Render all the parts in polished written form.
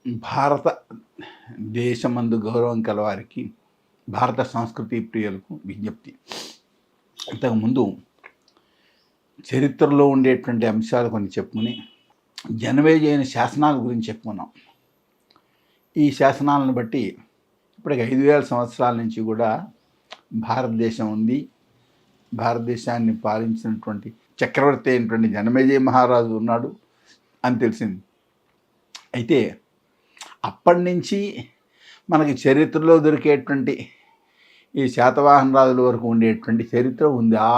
భారత దేశమందు గౌరవం కలవారికి, భారత సంస్కృతి ప్రియులకు విజ్ఞప్తి. ఇంతకుముందు చరిత్రలో ఉండేటువంటి అంశాలు కొన్ని చెప్పుకుని జనమేజైన శాసనాల గురించి చెప్పుకున్నాం. ఈ శాసనాలను బట్టి ఇప్పటికి 5000 సంవత్సరాల నుంచి కూడా భారతదేశం ఉంది. భారతదేశాన్ని పాలించినటువంటి చక్రవర్తి అయినటువంటి జనమేజయ మహారాజు ఉన్నాడు అని తెలిసింది. అయితే అప్పటి నుంచి మనకి చరిత్రలో దొరికేటువంటి ఈ శాతవాహన రాజుల వరకు ఉండేటువంటి చరిత్ర ఉందా?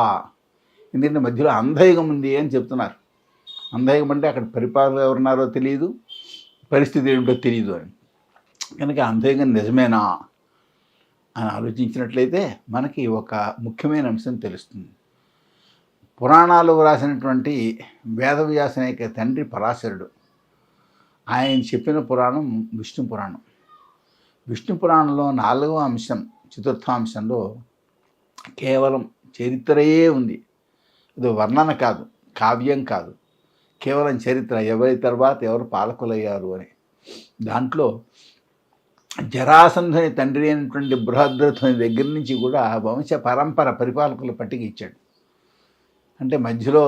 ఎందుకంటే మధ్యలో అంధయుగం ఉంది అని చెప్తున్నారు. అంధయుగం అంటే అక్కడ పరిపాలన ఎవరున్నారో తెలియదు, పరిస్థితి ఏమిటో తెలియదు అని. కనుక అంధయుగం నిజమేనా అని ఆలోచించినట్లయితే మనకి ఒక ముఖ్యమైన అంశం తెలుస్తుంది. పురాణాలు రాసినటువంటి వేదవ్యాసుని యొక్క తండ్రి పరాశరుడు. ఆయన చెప్పిన పురాణం విష్ణు పురాణం. విష్ణు పురాణంలో 4వ అంశం, చతుర్థాంశంలో కేవలం చరిత్రయే ఉంది. ఇది వర్ణన కాదు, కావ్యం కాదు, కేవలం చరిత్ర. ఎవరి తర్వాత ఎవరు పాలకులయ్యారు అని. దాంట్లో జరాసంధుని తండ్రి అయినటువంటి బృహద్రథుని దగ్గర నుంచి కూడా వంశ పరంపర పరిపాలకుల పట్టిక ఇచ్చాడు. అంటే మధ్యలో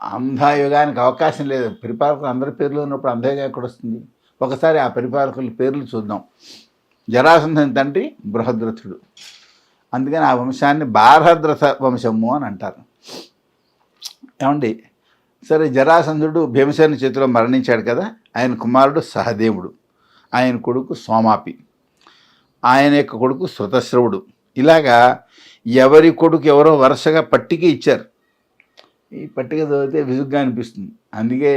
అంధయుగానికి అవకాశం లేదు. పరిపాలకులు అందరి పేర్లు ఉన్నప్పుడు అంధయుగం ఎక్కడ వస్తుంది? ఒకసారి ఆ పరిపాలకుల పేర్లు చూద్దాం. జరాసంధుని తండ్రి బృహద్రథుడు. అందుకని ఆ వంశాన్ని బార్హద్రథ వంశము అని అంటారు. ఏమండి, సరే, జరాసంధుడు భీమసేనుని చేతిలో మరణించాడు కదా. ఆయన కుమారుడు సహదేవుడు, ఆయన కొడుకు సోమాపి, ఆయన యొక్క కొడుకు శృతశ్రవుడు. ఇలాగా ఎవరి కొడుకు ఎవరో వరుసగా పట్టిక ఇచ్చారు. ఈ పట్టిక చదివితే విసుగ్గా అనిపిస్తుంది. అందుకే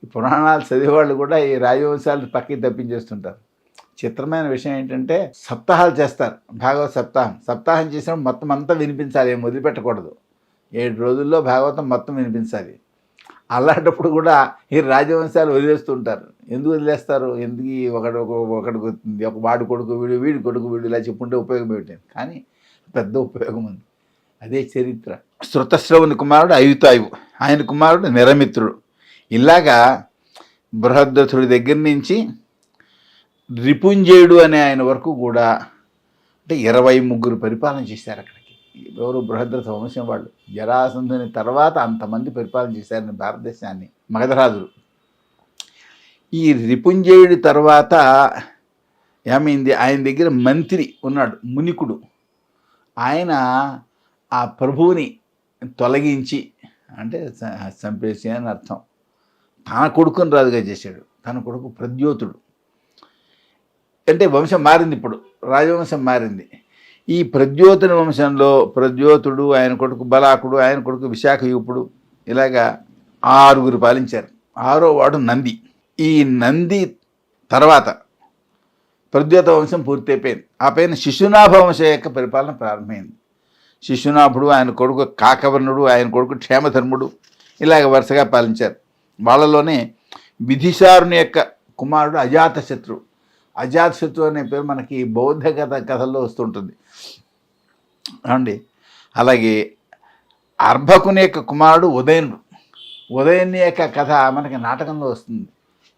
ఈ పురాణాలు చదివేవాళ్ళు కూడా ఈ రాజవంశాలను పక్కకి తప్పించేస్తుంటారు. చిత్రమైన విషయం ఏంటంటే సప్తాహాలు చేస్తారు. భాగవత సప్తాహం చేసినప్పుడు మొత్తం అంతా వినిపించాలి, ఏం వదిలిపెట్టకూడదు. 7 రోజుల్లో భాగవతం మొత్తం వినిపించాలి. అలాంటప్పుడు కూడా ఈ రాజవంశాలు వదిలేస్తుంటారు. ఎందుకు వదిలేస్తారు? ఎందుకు ఒక వాడి కొడుకు వీడు, వీడి కొడుకు వీడు ఇలా చెప్పుంటే ఉపయోగం ఏమిటి? కానీ పెద్ద ఉపయోగం ఉంది. అదే చరిత్ర. శృతశ్రవుని కుమారుడు అయుతాయువు, ఆయన కుమారుడు నిరమిత్రుడు. ఇలాగా బృహద్రథుడి దగ్గర నుంచి రిపుంజయుడు అనే ఆయన వరకు కూడా అంటే 23 పరిపాలన చేశారు అక్కడికి. ఎవరు? బృహద్రథ వంశం వాళ్ళు. జరాసంధుని తర్వాత అంతమంది పరిపాలన చేశారని భారతదేశాన్ని మగధరాజులు. ఈ రిపుంజయుడి తర్వాత ఏమైంది? ఆయన దగ్గర మంత్రి ఉన్నాడు, మునికుడు. ఆయన ఆ ప్రభువుని తొలగించి, అంటే చంపేసి అని అర్థం, తన కొడుకుని రాజుగా చేశాడు. తన కొడుకు ప్రద్యోతుడు. అంటే వంశం మారింది, ఇప్పుడు రాజవంశం మారింది. ఈ ప్రద్యోతుని వంశంలో ప్రద్యోతుడు, ఆయన కొడుకు బలాకుడు, ఆయన కొడుకు విశాఖయూపుడు, ఇలాగా 6 పాలించారు. 6వ వాడు నంది. ఈ నంది తర్వాత ప్రద్యోత వంశం పూర్తయిపోయింది. ఆ పైన శిశునాభ వంశం యొక్క పరిపాలన ప్రారంభమైంది. శిశునాభుడు, ఆయన కొడుకు కాకవర్ణుడు, ఆయన కొడుకు క్షేమధర్ముడు, ఇలాగ వరుసగా పాలించారు. వాళ్ళలోనే విధిసారుని యొక్క కుమారుడు అజాతశత్రు. అజాతశత్రు అనే పేరు మనకి బౌద్ధ కథల్లో వస్తుంటుంది అండి. అలాగే అర్భకుని యొక్క కుమారుడు ఉదయనుడు. ఉదయని యొక్క కథ మనకి నాటకంలో వస్తుంది.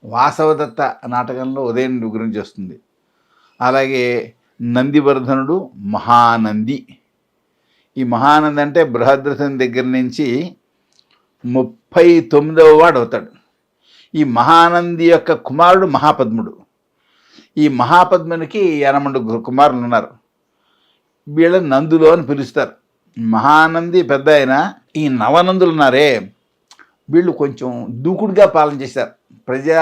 వాసవదత్త నాటకంలో ఉదయనుడి గురించి వస్తుంది. అలాగే నందివర్ధనుడు మహానంది. ఈ మహానంది అంటే బృహద్రథుని దగ్గర నుంచి 39వ వాడు అవుతాడు. ఈ మహానంది యొక్క కుమారుడు మహాపద్ముడు. ఈ మహాపద్మునికి 8 కుమారులు ఉన్నారు. వీళ్ళని నందులు అని పిలుస్తారు. మహానంది పెద్ద అయినా ఈ నవనందులు ఉన్నారే, వీళ్ళు కొంచెం దూకుడుగా పాలన చేశారు. ప్రజా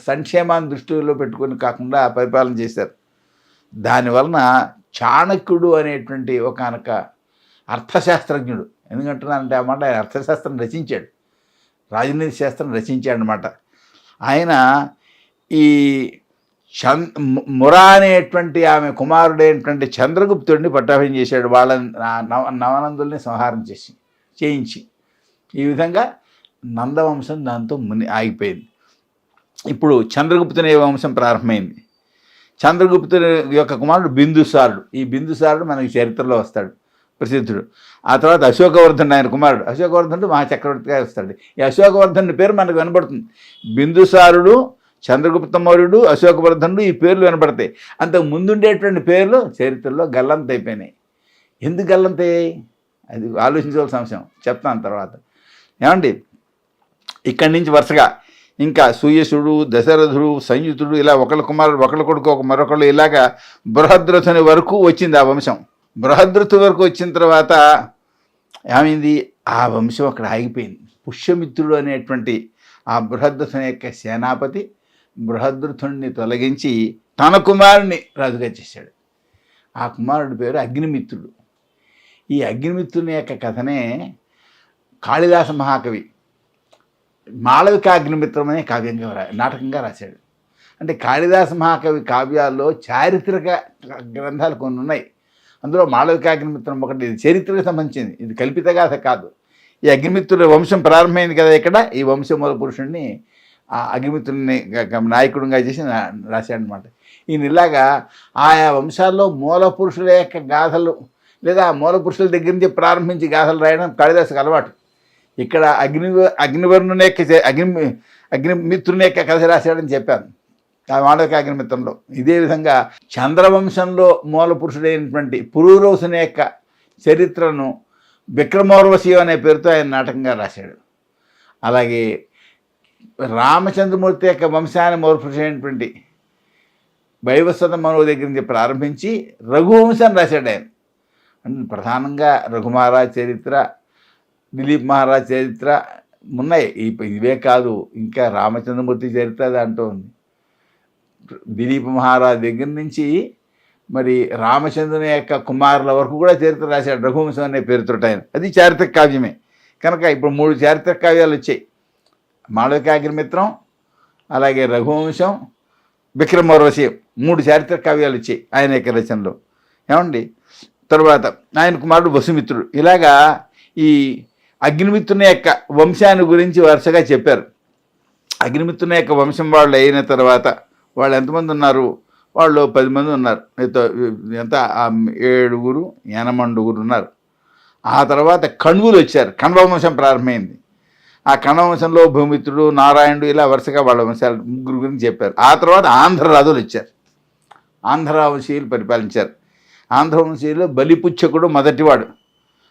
సంక్షేమాన్ని దృష్టిలో పెట్టుకొని కాకుండా పరిపాలన చేశారు. దానివలన చాణక్యుడు అనేటువంటి ఒకనొక అర్థశాస్త్రజ్ఞుడు, ఎందుకంటున్నానంటే ఆ మాట, ఆయన అర్థశాస్త్రం రచించాడు, రాజనీతి శాస్త్రం రచించాడు అనమాట. ఆయన ఈ మురా అనేటువంటి ఆమె కుమారుడైనటువంటి చంద్రగుప్తుడిని పట్టాభిషేకం చేశాడు. వాళ్ళ నవనందుల్ని సంహారం చేయించి ఈ విధంగా నందవంశం దాంతో ఆగిపోయింది. ఇప్పుడు చంద్రగుప్తుని వంశం ప్రారంభమైంది. చంద్రగుప్తుని యొక్క కుమారుడు బిందుసారుడు. ఈ బిందుసారుడు మనకి చరిత్రలో వస్తాడు, ప్రసిద్ధుడు. ఆ తర్వాత అశోకవర్ధనుడు, ఆయన కుమారుడు. అశోకవర్ధనుడు మహాచక్రవర్తిగా వస్తాడు. ఈ అశోకవర్ధనుడి పేరు మనకు వినబడుతుంది. బిందుసారుడు చంద్రగుప్త మౌర్యుడు, అశోకవర్ధనుడు ఈ పేర్లు వినపడతాయి. అంతకు ముందుండేటువంటి పేర్లు చరిత్రలో గల్లంత అయిపోయినాయి. ఎందుకు గల్లంతయ్యాయి అది ఆలోచించవలసిన అంశం, చెప్తాను తర్వాత. ఏమండి, ఇక్కడి నుంచి వరుసగా ఇంకా సూయసుడు, దశరథుడు, సంయుతుడు, ఇలా ఒకళ్ళ కుమారుడు ఒకళ్ళ కొడుకు మరొకళ్ళు, ఇలాగా బృహద్రథుని వరకు వచ్చింది ఆ వంశం. బృహద్రథు వరకు వచ్చిన తర్వాత ఏమైంది, ఆ వంశం అక్కడ ఆగిపోయింది. పుష్యమిత్రుడు అనేటువంటి ఆ బృహద్రథుని యొక్క సేనాపతి బృహద్రథుడిని తొలగించి తన కుమారుని రాజుగా చేశాడు. ఆ కుమారుడి పేరు అగ్నిమిత్రుడు. ఈ అగ్నిమిత్రుని యొక్క కథనే కాళిదాస మహాకవి మాళవికాగ్నిమిత్రం అనే కావ్యంగా నాటకంగా రాశాడు. అంటే కాళిదాస మహాకవి కావ్యాల్లో చారిత్రక గ్రంథాలు కొన్ని ఉన్నాయి. అందులో మాళవికాగ్నిమిత్రం ఒకటి. ఇది చరిత్రకు సంబంధించింది, ఇది కల్పిత గాథ కాదు. ఈ అగ్నిమిత్రుల వంశం ప్రారంభమైంది కదా ఇక్కడ. ఈ వంశ మూల పురుషుడిని ఆ అగ్నిమిత్రుడిని నాయకుడిగా చేసి రాశాడనమాట. ఈయన ఇలాగా ఆయా వంశాల్లో మూల పురుషుల యొక్క గాథలు లేదా మూల పురుషుల దగ్గర నుంచి ప్రారంభించి గాథలు రాయడం కాళిదాసుకు అలవాటు. ఇక్కడ అగ్నివర్ణుని యొక్క అగ్నిమిత్రుని యొక్క కథ రాశాడని చెప్పాను ఆ మాళవిక అగ్నిమిత్రంలో. ఇదే విధంగా చంద్రవంశంలో మూల పురుషుడైనటువంటి పురూరవుసుని యొక్క చరిత్రను విక్రమోర్వశి అనే పేరుతో ఆయన నాటకంగా రాశాడు. అలాగే రామచంద్రమూర్తి యొక్క వంశాన్ని మూల పురుషుడైనటువంటి వైవస్వత మనువు దగ్గర నుంచి ప్రారంభించి రఘువంశాన్ని రాశాడు ఆయన. అంటే ప్రధానంగా రఘుమహారాజ్ చరిత్ర, దిలీప్ మహారాజ్ చరిత్ర ఉన్నాయి. ఇవే కాదు, ఇంకా రామచంద్రమూర్తి చరిత్ర దాంట్లో ఉంది. దిలీప్ మహారాజ్ దగ్గర నుంచి మరి రామచంద్రుని యొక్క కుమారుల వరకు కూడా చరిత్ర రాశాడు రఘువంశం అనే పేరుతో ఆయన. అది చారిత్రక కావ్యమే. కనుక ఇప్పుడు 3 చారిత్రక కావ్యాలు వచ్చాయి. మాళవికాగ్నిమిత్రం, అలాగే రఘువంశం, విక్రమోర్వశి, 3 చారిత్రక కావ్యాలు వచ్చాయి ఆయన యొక్క రచనలో. ఏమండి, తర్వాత ఆయన కుమారుడు వసుమిత్రుడు. ఇలాగా ఈ అగ్నిమిత్రుని యొక్క వంశాన్ని గురించి వరుసగా చెప్పారు. అగ్నిమిత్రుని యొక్క వంశం వాళ్ళు అయిన తర్వాత వాళ్ళు ఎంతమంది ఉన్నారు, వాళ్ళు 10 మంది ఉన్నారు. ఎంత 7 యనమండుగురు ఉన్నారు. ఆ తర్వాత కణ్వులు వచ్చారు. కణ్వ వంశం ప్రారంభమైంది. ఆ కణ్వ వంశంలో భూమిత్రుడు, నారాయణుడు, ఇలా వరుసగా వాళ్ళ వంశాలు 3 గురించి చెప్పారు. ఆ తర్వాత ఆంధ్రరాజులు వచ్చారు. ఆంధ్రవంశీయులు పరిపాలించారు. ఆంధ్రవంశీయులు బలిపుచ్చకుడు మొదటివాడు,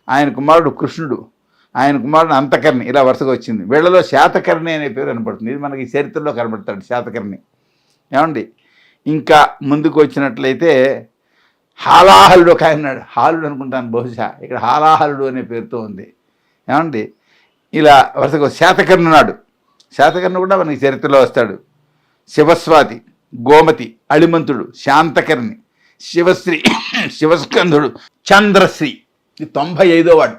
ఆయన కుమారుడు కృష్ణుడు, ఆయన కుమారుడు అంతకర్ణి, ఇలా వరుసగా వచ్చింది. వీళ్ళలో శాతకర్ణి అనే పేరు కనపడుతుంది. ఇది మనకి చరిత్రలో కనపడతాడు శాతకర్ణి. ఏమండి, ఇంకా ముందుకు వచ్చినట్లయితే హాలాహలుడు ఒక ఆయన ఉన్నాడు. హాలుడు అనుకుంటాను బహుశా, ఇక్కడ హాలాహలుడు అనే పేరుతో ఉంది. ఏమండి, ఇలా వరుసగా శాతకర్ణి ఉన్నాడు. శాతకర్ణి కూడా మనకి చరిత్రలో వస్తాడు. శివస్వాతి, గోమతి, అళిమంతుడు, శాంతకర్ణి, శివశ్రీ, శివస్కంధుడు, చంద్రశ్రీ. ఇది 95వ వాడు.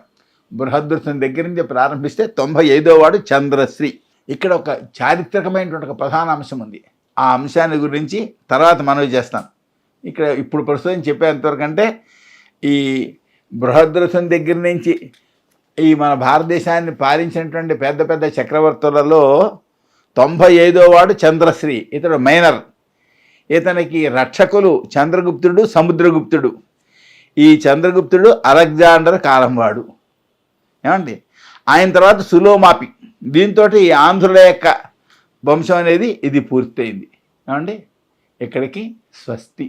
బృహద్రథుని దగ్గర నుంచి ప్రారంభిస్తే 95వ వాడు చంద్రశ్రీ. ఇక్కడ ఒక చారిత్రకమైనటువంటి ఒక ప్రధాన అంశం ఉంది. ఆ అంశాన్ని గురించి తర్వాత మనవి చేస్తాం. ఇక్కడ ఇప్పుడు ప్రస్తుతం చెప్పేంతవరకు అంటే ఈ బృహద్రథుని దగ్గర నుంచి ఈ మన భారతదేశాన్ని పాలించినటువంటి పెద్ద పెద్ద చక్రవర్తులలో 95వ వాడు చంద్రశ్రీ. ఇతడు మైనర్. ఇతనికి రక్షకులు చంద్రగుప్తుడు, సముద్రగుప్తుడు. ఈ చంద్రగుప్తుడు అలెగ్జాండర్ కాలం వాడు. ఏమండి, ఆయన తర్వాత సులోమాపి. దీంతో ఈ ఆంధ్రుల యొక్క వంశం అనేది ఇది పూర్తయింది. ఏమండి, ఇక్కడికి స్వస్తి.